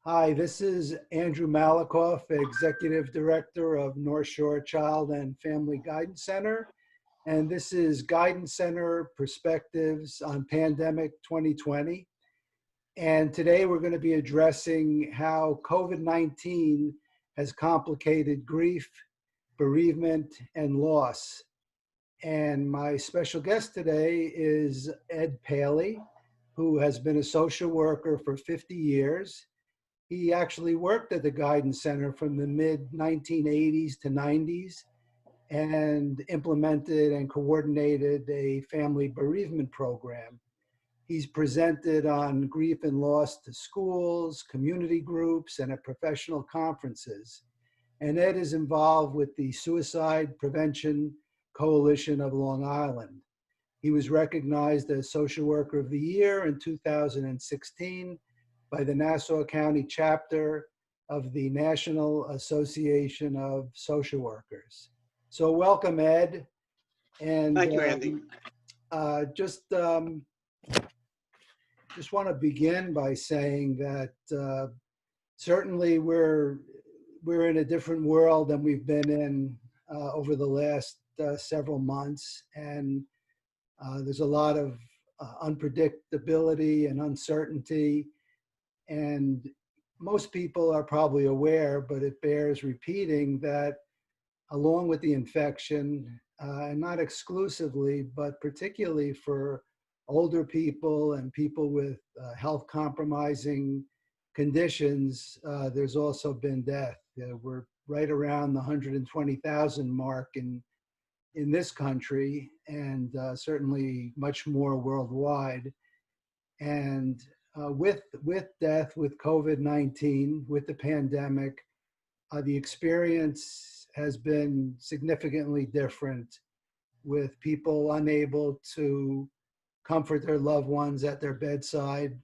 Hi, this is Andrew Malakoff, Executive Director of North Shore Child and Family Guidance Center. And this is Guidance Center Perspectives on Pandemic 2020. And today we're going to be addressing how COVID-19 has complicated grief, bereavement, and loss. And my special guest today is Ed Paley, who has been a social worker for 50 years. He actually worked at the Guidance Center from the mid-1980s to 90s and implemented and coordinated a family bereavement program. He's presented on grief and loss to schools, community groups, and at professional conferences. And Ed is involved with the Suicide Prevention Coalition of Long Island. He was recognized as Social Worker of the Year in 2016 by the Nassau County chapter of the National Association of Social Workers. So welcome, Ed. And thank you, Andy. Just want to begin by saying that certainly we're in a different world than we've been in over the last several months, and there's a lot of unpredictability and uncertainty. And most people are probably aware, but it bears repeating that along with the infection, and not exclusively, but particularly for older people and people with health compromising conditions, there's also been death. We're right around the 120,000 mark in this country, and certainly much more worldwide. And with death, with COVID-19, with the pandemic, the experience has been significantly different, with people unable to comfort their loved ones at their bedside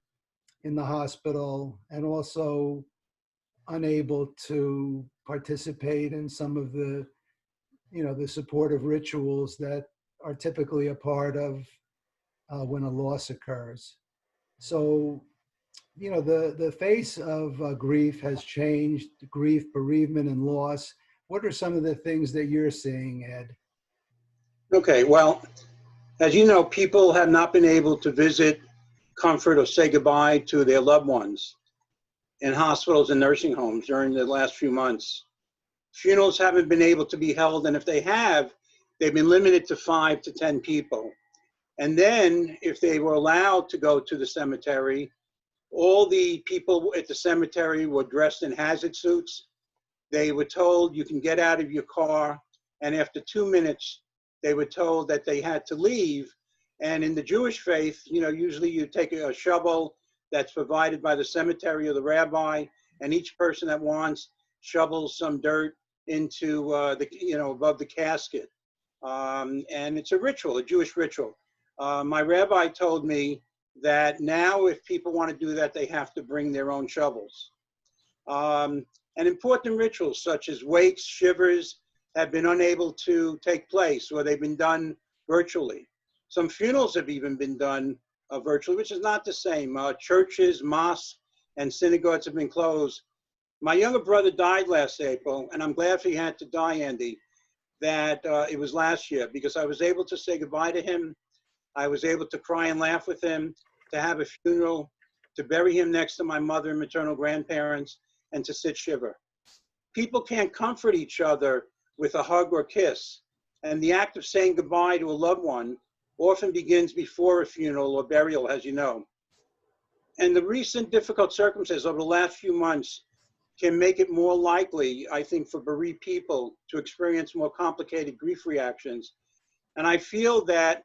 in the hospital, and also unable to participate in some of the, the supportive rituals that are typically a part of when a loss occurs. So, the face of grief has changed, grief, bereavement, and loss. What are some of the things that you're seeing, Ed? Okay, well, as you know, people have not been able to visit, comfort, or say goodbye to their loved ones in hospitals and nursing homes during the last few months. Funerals haven't been able to be held, and if they have, they've been limited to 5 to 10 people. And then, if they were allowed to go to the cemetery, all the people at the cemetery were dressed in hazard suits. They were told you can get out of your car, and after 2 minutes, they were told that they had to leave. And in the Jewish faith, usually you take a shovel that's provided by the cemetery or the rabbi, and each person that wants shovels some dirt into above the casket. And it's a ritual, a Jewish ritual. My rabbi told me that now if people want to do that, they have to bring their own shovels. And important rituals such as wakes, shivers have been unable to take place, or they've been done virtually. Some funerals have even been done virtually, which is not the same. Churches, mosques, and synagogues have been closed. My younger brother died last April, and I'm glad he had to die, Andy, that it was last year, because I was able to say goodbye to him. I was able to cry and laugh with him, to have a funeral, to bury him next to my mother and maternal grandparents, and to sit shiver. People can't comfort each other with a hug or kiss, and the act of saying goodbye to a loved one often begins before a funeral or burial, as you know. And the recent difficult circumstances over the last few months can make it more likely, I think, for bereaved people to experience more complicated grief reactions. And I feel that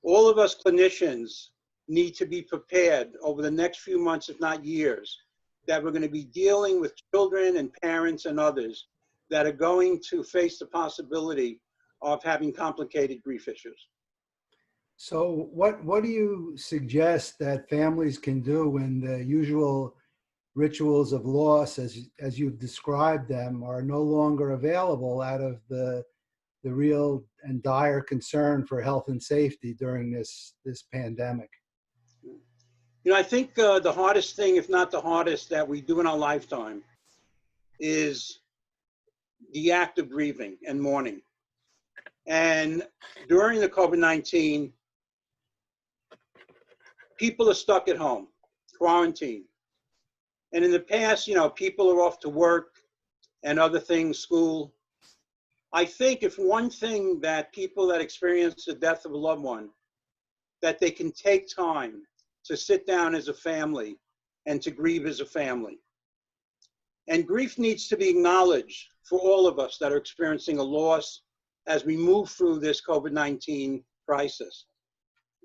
all of us clinicians need to be prepared over the next few months, if not years, that we're going to be dealing with children and parents and others that are going to face the possibility of having complicated grief issues. So what do you suggest that families can do when the usual rituals of loss, as you've described them, are no longer available out of the real and dire concern for health and safety during this pandemic? I think the hardest thing, if not the hardest, that we do in our lifetime is the act of grieving and mourning. And during the COVID-19, people are stuck at home, quarantined. And in the past, people are off to work and other things, school. I think if one thing that people that experience the death of a loved one, that they can take time to sit down as a family and to grieve as a family. And grief needs to be acknowledged for all of us that are experiencing a loss as we move through this COVID-19 crisis.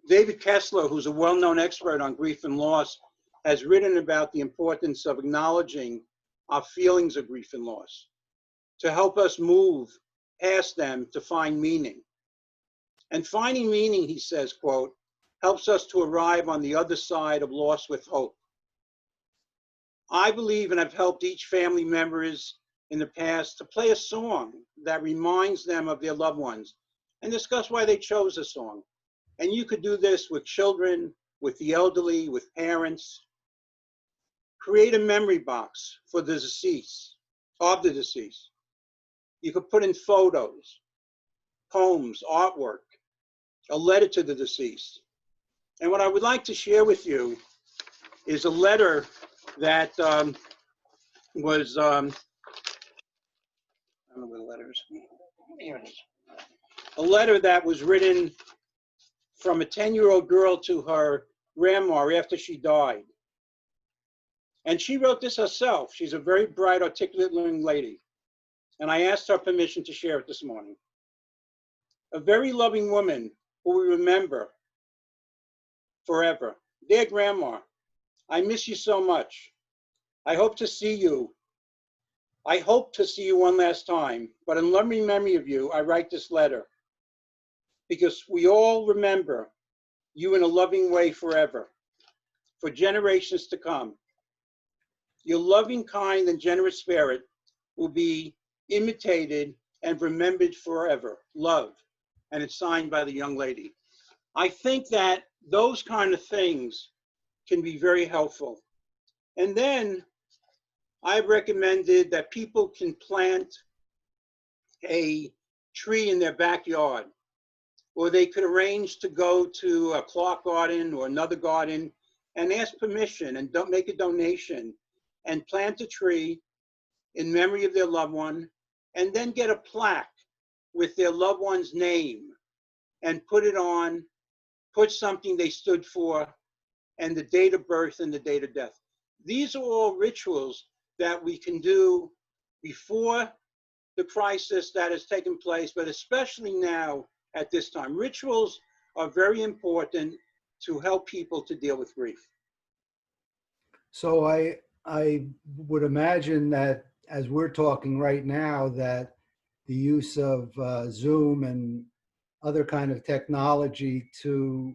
David Kessler, who's a well-known expert on grief and loss, has written about the importance of acknowledging our feelings of grief and loss to help us move past them to find meaning. And finding meaning, he says, quote, helps us to arrive on the other side of loss with hope. I believe and have helped each family members in the past to play a song that reminds them of their loved ones and discuss why they chose a song. And you could do this with children, with the elderly, with parents. Create a memory box for the deceased, of the deceased. You could put in photos, poems, artwork, a letter to the deceased. And what I would like to share with you is a letter that was, I don't know where the letter is. Here it is. A letter that was written from a 10-year-old girl to her grandma after she died. And she wrote this herself. She's a very bright, articulate young lady. And I asked her permission to share it this morning. A very loving woman who we remember forever. Dear Grandma, I miss you so much. I hope to see you. I hope to see you one last time, but in loving memory of you, I write this letter because we all remember you in a loving way forever, for generations to come. Your loving, kind, and generous spirit will be imitated and remembered forever. Love. And it's signed by the young lady. I think that those kind of things can be very helpful. And then I've recommended that people can plant a tree in their backyard, or they could arrange to go to a Clark garden or another garden and ask permission and don't make a donation and plant a tree in memory of their loved one, and then get a plaque with their loved one's name and put it on, put something they stood for, and the date of birth and the date of death. These are all rituals that we can do before the crisis that has taken place, but especially now at this time. Rituals are very important to help people to deal with grief. So I would imagine that as we're talking right now, that the use of Zoom and other kind of technology to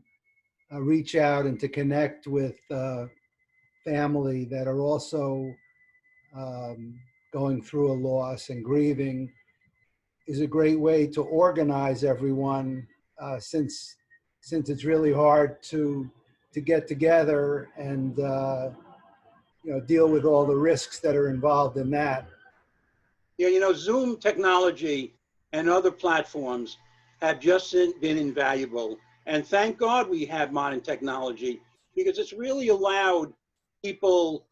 reach out and to connect with family that are also going through a loss and grieving is a great way to organize everyone, since it's really hard to get together and deal with all the risks that are involved in that. Yeah, Zoom technology and other platforms have just been invaluable. And thank God we have modern technology, because it's really allowed people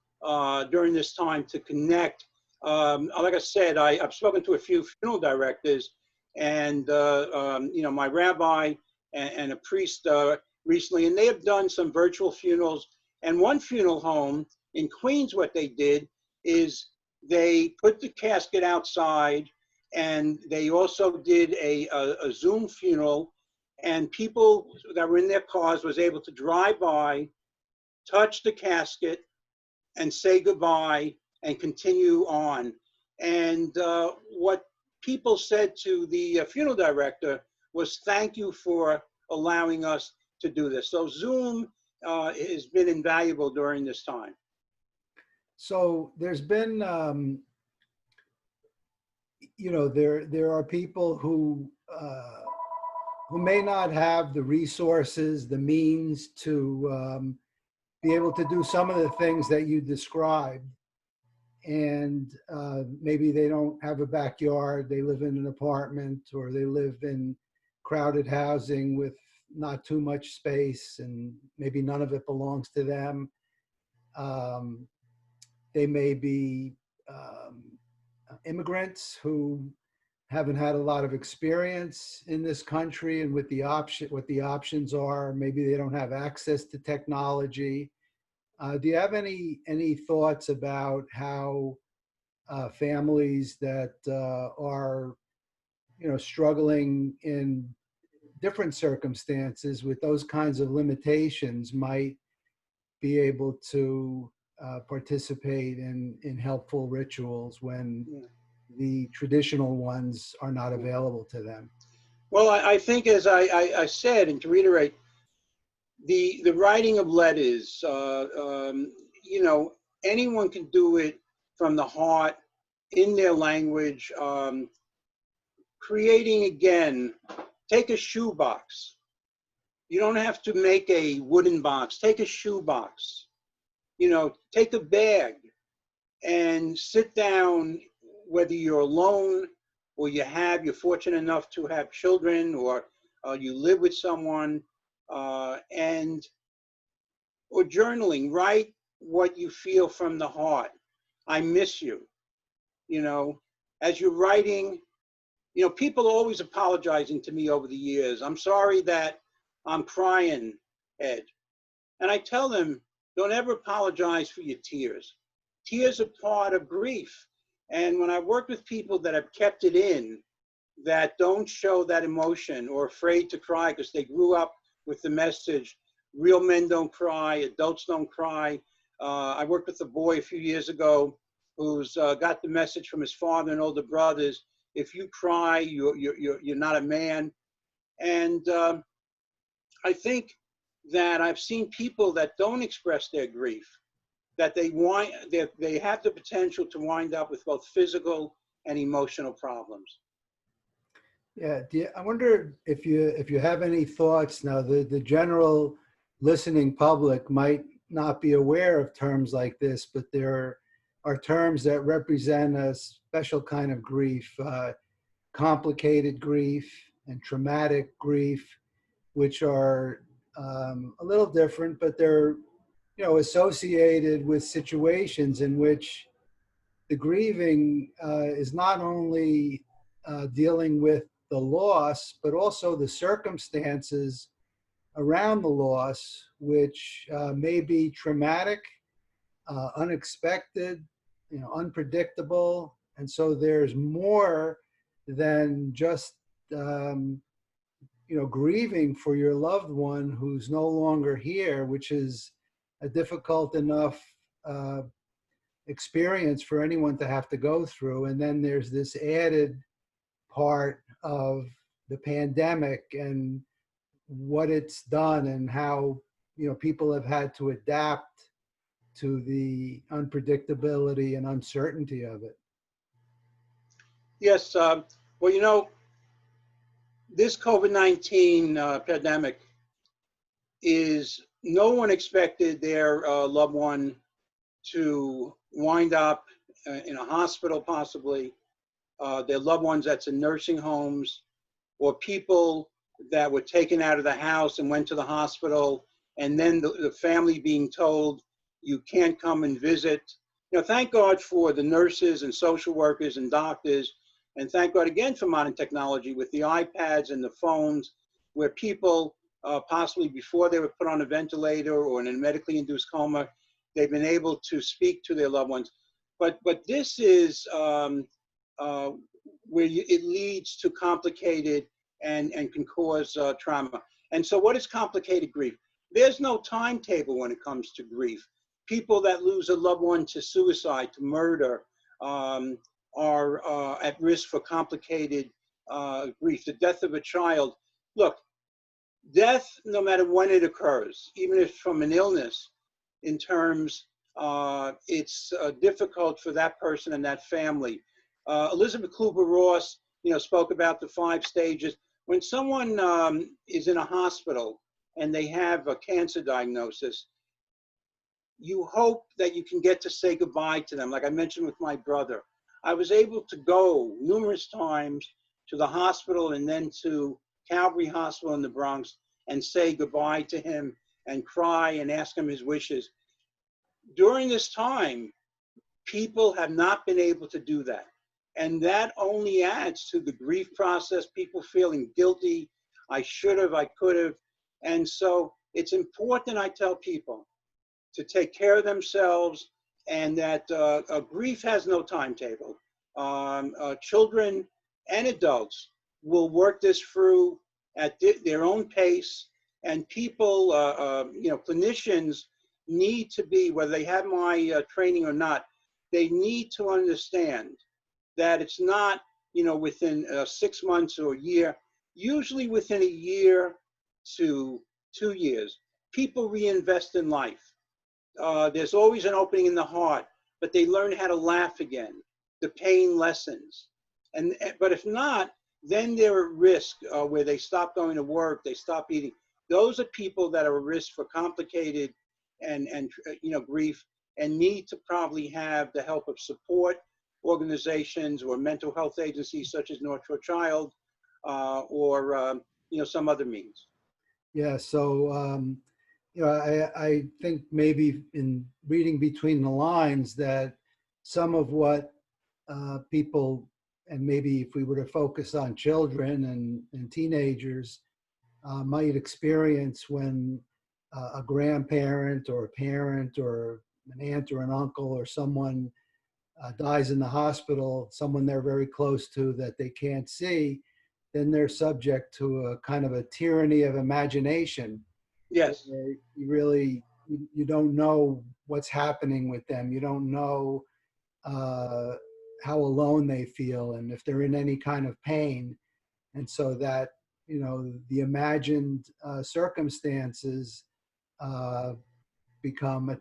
during this time to connect. Like I said, I've spoken to a few funeral directors, and my rabbi and a priest recently, and they have done some virtual funerals. And one funeral home in Queens, what they did is they put the casket outside, and they also did a Zoom funeral, and people that were in their cars was able to drive by, touch the casket, and say goodbye and continue on. And what people said to the funeral director was, thank you for allowing us to do this. So Zoom has been invaluable during this time. So there's been, there are people who may not have the resources, the means to be able to do some of the things that you described. And maybe they don't have a backyard, they live in an apartment, or they live in crowded housing with not too much space, and maybe none of it belongs to them. They may be immigrants who haven't had a lot of experience in this country and with what the options are. Maybe they don't have access to technology. Do you have any thoughts about how families that are, struggling in different circumstances with those kinds of limitations might be able to participate in helpful rituals when the traditional ones are not available to them? Well, I think, as I said, and to reiterate, the writing of letters, anyone can do it from the heart, in their language. Creating, again, take a shoebox. You don't have to make a wooden box. Take a shoebox. Take a bag and sit down, whether you're alone or you're fortunate enough to have children, or you live with someone, or journaling. Write what you feel from the heart. I miss you. As you're writing, people are always apologizing to me over the years. I'm sorry that I'm crying, Ed. And I tell them, don't ever apologize for your tears. Tears are part of grief. And when I work with people that have kept it in, that don't show that emotion, or afraid to cry because they grew up with the message, real men don't cry, adults don't cry. I worked with a boy a few years ago who's got the message from his father and older brothers: if you cry, you're not a man. And I think that I've seen people that don't express their grief, that they have the potential to wind up with both physical and emotional problems. Yeah, I wonder if you have any thoughts now. The general listening public might not be aware of terms like this, but there are terms that represent a special kind of grief, complicated grief and traumatic grief, which are a little different, but they're associated with situations in which the grieving is not only dealing with the loss, but also the circumstances around the loss, which may be traumatic, unexpected, unpredictable. And so there's more than just grieving for your loved one who's no longer here, which is a difficult enough experience for anyone to have to go through. And then there's this added part of the pandemic and what it's done, and how people have had to adapt to the unpredictability and uncertainty of it. Yes. Well, this COVID-19 pandemic is, no one expected their loved one to wind up in a hospital, possibly. Their loved ones that's in nursing homes, or people that were taken out of the house and went to the hospital, and then the family being told, you can't come and visit. Thank God for the nurses and social workers and doctors, and thank God again for modern technology with the iPads and the phones, where people possibly before they were put on a ventilator or in a medically induced coma, they've been able to speak to their loved ones. But this is where it leads to complicated and can cause trauma. And so what is complicated grief? There's no timetable when it comes to grief. People that lose a loved one to suicide, to murder, are at risk for complicated grief. The death of a child. Look, death, no matter when it occurs, even if from an illness, in terms, it's difficult for that person and that family. Elizabeth Kluber-Ross, spoke about the 5 stages. When someone is in a hospital and they have a cancer diagnosis, you hope that you can get to say goodbye to them. Like I mentioned with my brother, I was able to go numerous times to the hospital and then to Calvary Hospital in the Bronx and say goodbye to him and cry and ask him his wishes. During this time, people have not been able to do that. And that only adds to the grief process, people feeling guilty. I should have, I could have. And so it's important, I tell people, to take care of themselves, and that grief has no timetable. Children and adults will work this through at their own pace, and people, clinicians need to be, whether they have my training or not, they need to understand that it's not, within 6 months or a year. Usually within a year to 2 years, people reinvest in life. There's always an opening in the heart, but they learn how to laugh again. The pain lessens. But if not, then they're at risk where they stop going to work, they stop eating. Those are people that are at risk for complicated and grief, and need to probably have the help of support organizations or mental health agencies such as North Shore Child or some other means. Yeah, so I think maybe in reading between the lines that some of what people, and maybe if we were to focus on children and teenagers, might experience when a grandparent or a parent or an aunt or an uncle or someone dies in the hospital, someone they're very close to that they can't see, then they're subject to a kind of a tyranny of imagination. Yes. You don't know what's happening with them. You don't know how alone they feel and if they're in any kind of pain. And so that, the imagined circumstances become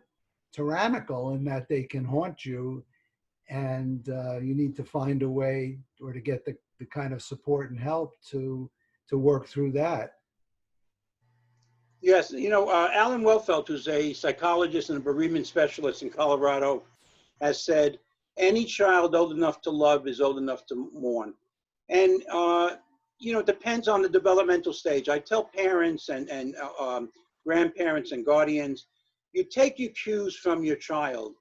tyrannical in that they can haunt you, and you need to find a way or to get the kind of support and help to work through that. Yes, Alan Wellfeld, who's a psychologist and a bereavement specialist in Colorado, has said, any child old enough to love is old enough to mourn. And, it depends on the developmental stage. I tell parents and grandparents and guardians, you take your cues from your child.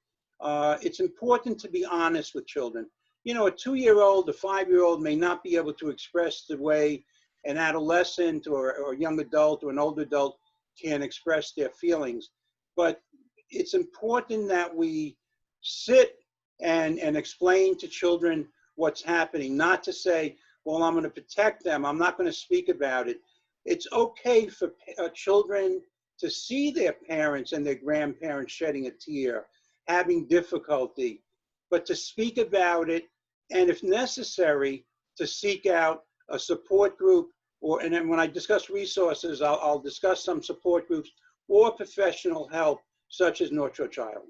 It's important to be honest with children. A 2-year-old, a 5-year-old may not be able to express the way an adolescent or a young adult or an older adult can express their feelings. But it's important that we sit and explain to children what's happening, not to say, well, I'm going to protect them, I'm not going to speak about it. It's okay for children to see their parents and their grandparents shedding a tear, having difficulty, but to speak about it, and if necessary, to seek out a support group, and then when I discuss resources, I'll discuss some support groups or professional help, such as North Shore Child.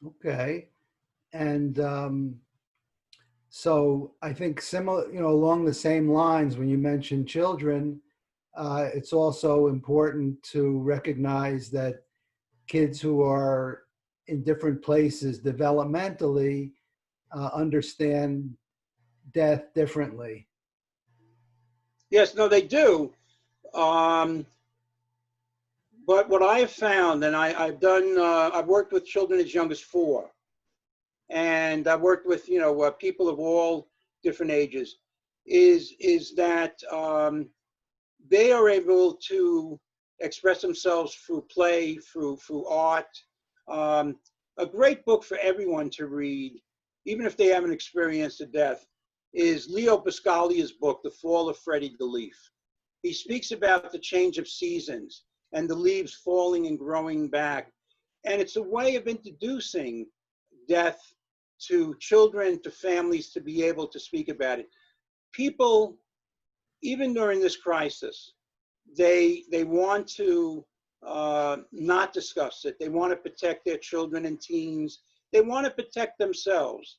Okay. And so I think similar, along the same lines, when you mention children, it's also important to recognize that kids who are in different places developmentally understand death differently. Yes, no, they do. But what I have found, and I've done, I've worked with children as young as 4. And I've worked with, people of all different ages, is that they are able to express themselves through play, through art. A great book for everyone to read, even if they haven't experienced a death, is Leo Buscaglia's book, The Fall of Freddie the Leaf. He speaks about the change of seasons and the leaves falling and growing back. And it's a way of introducing death to children, to families, to be able to speak about it. People, even during this crisis, they want to not discuss it. They want to protect their children and teens. They want to protect themselves.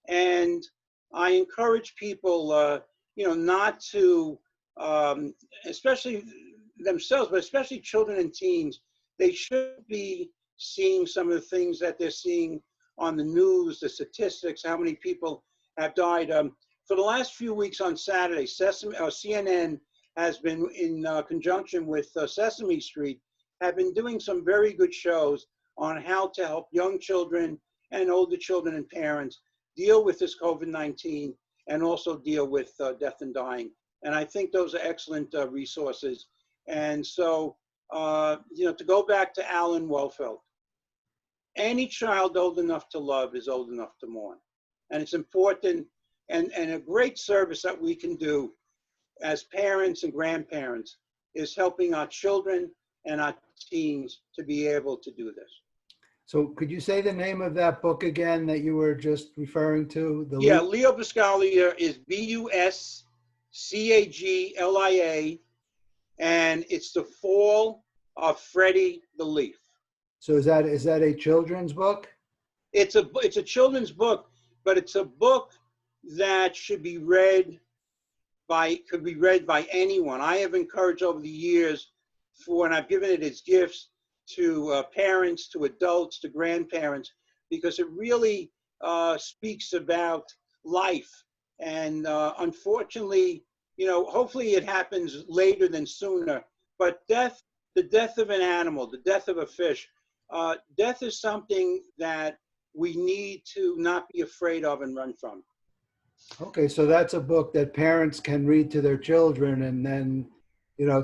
And I encourage people, not to, especially themselves, but especially children and teens, they should be seeing some of the things that they're seeing on the news, the statistics, how many people have died. For the last few weeks on Saturday, CNN has been in conjunction with Sesame Street, have been doing some very good shows on how to help young children and older children and parents deal with this COVID-19 and also deal with death and dying. And I think those are excellent resources. And so, to go back to Alan Wellfeld, any child old enough to love is old enough to mourn. And it's important and a great service that we can do as parents and grandparents is helping our children and our teens to be able to do this. So could you say the name of that book again that you were just referring to? Yeah, Leo Buscaglia is Buscaglia, and it's The Fall of Freddie the Leaf. So is that a children's book? It's a children's book, but it's a book that could be read by anyone. I have encouraged over the years and I've given it as gifts to parents, to adults, to grandparents, because it really speaks about life. And unfortunately, hopefully it happens later than sooner, but the death of an animal, the death of a fish, death is something that we need to not be afraid of and run from. Okay, so that's a book that parents can read to their children and then,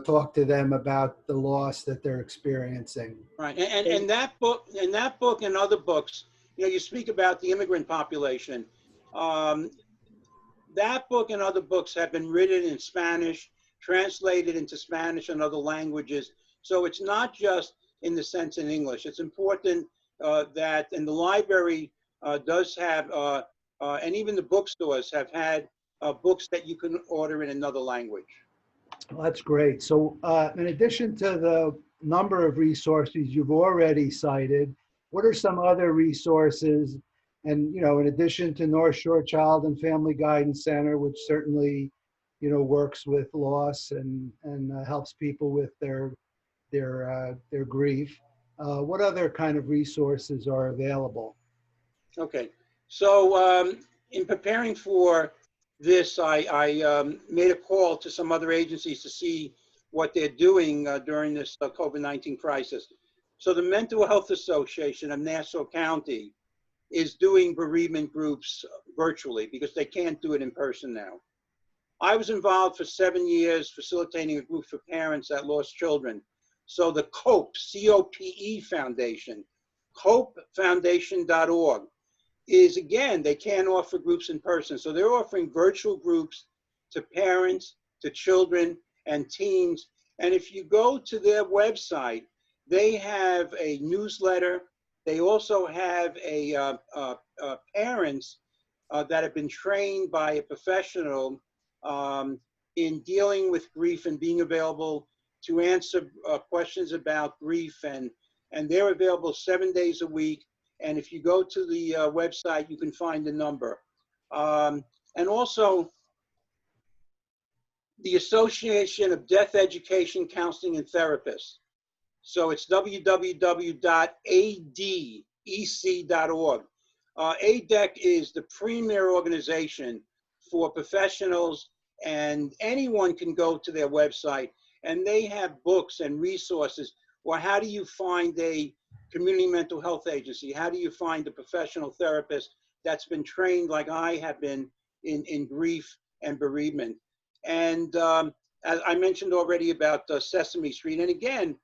talk to them about the loss that they're experiencing. Right, and that book and other books, you speak about the immigrant population. That book and other books have been written in Spanish, translated into Spanish and other languages. So it's not just in the sense in English. It's important that, and the library does have, and even the bookstores have had books that you can order in another language. Well, that's great. So in addition to the number of resources you've already cited, what are some other resources? And, in addition to North Shore Child and Family Guidance Center, which certainly, works with loss and helps people with their grief, what other kind of resources are available? Okay, so in preparing for this, I made a call to some other agencies to see what they're doing during this COVID-19 crisis. So the Mental Health Association of Nassau County is doing bereavement groups virtually because they can't do it in person now. I was involved for 7 years facilitating a group for parents that lost children. So the COPE, C-O-P-E Foundation, copefoundation.org, is, again, they can't offer groups in person. So they're offering virtual groups to parents, to children, and teens. And if you go to their website, they have a newsletter. They also have parents that have been trained by a professional in dealing with grief and being available to answer questions about grief. And they're available 7 days a week. And if you go to the website, you can find the number. And also, the Association of Death Education, Counseling, and Therapists. So it's www.adec.org. ADEC is the premier organization for professionals, and anyone can go to their website, and they have books and resources. Or how do you find a community mental health agency? How do you find a professional therapist that's been trained like I have been in grief and bereavement? And as I mentioned already about Sesame Street, and again,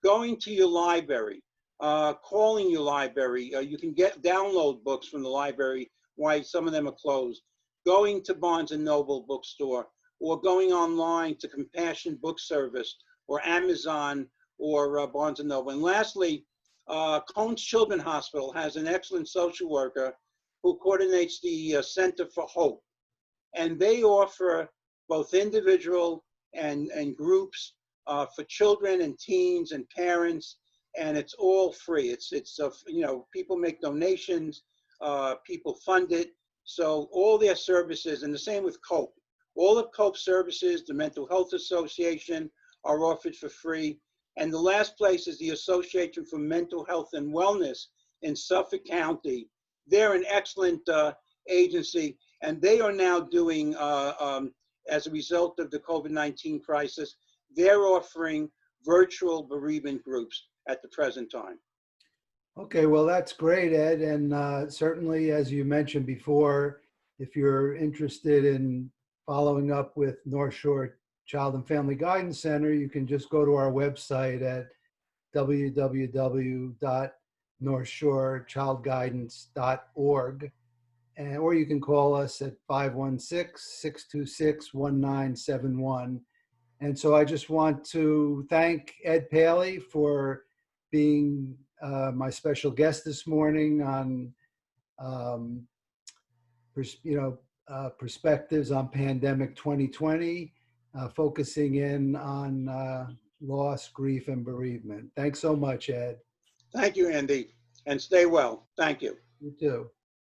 going to your library, calling your library, you can download books from the library while some of them are closed, going to Barnes & Noble bookstore, or going online to Compassion Book Service, or Amazon, or Barnes & Noble. And lastly, Cone's Children's Hospital has an excellent social worker who coordinates the Center for Hope. And they offer both individual and groups for children and teens and parents, and it's all free. It's people make donations, people fund it. So all their services, and the same with COPE. All of COPE services, the Mental Health Association, are offered for free. And the last place is the Association for Mental Health and Wellness in Suffolk County. They're an excellent agency, and they are now doing, as a result of the COVID-19 crisis, they're offering virtual bereavement groups at the present time. Okay, well, that's great, Ed. And certainly, as you mentioned before, if you're interested in following up with North Shore Child and Family Guidance Center, you can just go to our website at www.northshorechildguidance.org, or you can call us at 516-626-1971. And so I just want to thank Ed Paley for being my special guest this morning on, perspectives on pandemic 2020, focusing in on loss, grief, and bereavement. Thanks so much, Ed. Thank you, Andy, and stay well. Thank you. You too.